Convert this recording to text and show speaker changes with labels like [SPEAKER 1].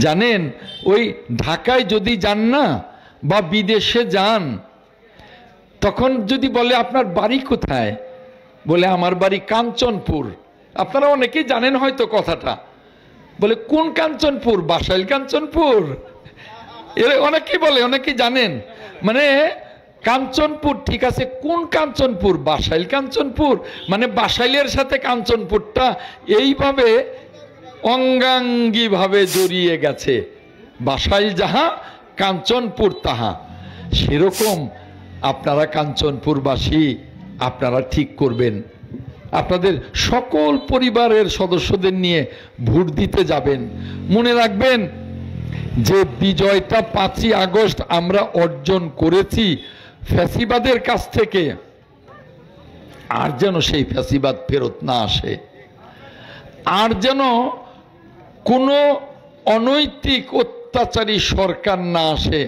[SPEAKER 1] জানেন ওই ঢাকায় যদি যান না বা বিদেশে যান, তখন যদি বলে আপনার বাড়ি কোথায়, বলে আমার বাড়ি কাঞ্চনপুর। আপনারা অনেকেই জানেন হয়তো কথাটা। বলে কোন কাঞ্চনপুর? বাসাইল কাঞ্চনপুর। এর অনেকেই বলে, অনেকেই জানেন। মানে কাঞ্চনপুর ঠিক আছে, কোন কাঞ্চনপুর? বাসাইল কাঞ্চনপুর। মানে বাসাইলের সাথে কাঞ্চনপুরটা এইভাবে অঙ্গাঙ্গী ভাবে জড়িয়ে গেছে। বাসাইল যাহা কাঞ্চনপুর তাহা। সেরকম আপনারা কাঞ্চনপুরবাসী, আপনারা ঠিক করবেন, আপনাদের সকল পরিবারের সদস্যদের নিয়ে ভোট দিতে যাবেন। মনে রাখবেন যে বিজয়টা 5ই আগস্ট আমরা অর্জন করেছি ফ্যাসিবাদের কাছ থেকে, আর যেন সেই ফ্যাসিবাদ ফেরত না আসে, আর যেন কোনো অনৈতিক অত্যাচারী সরকার না আসে।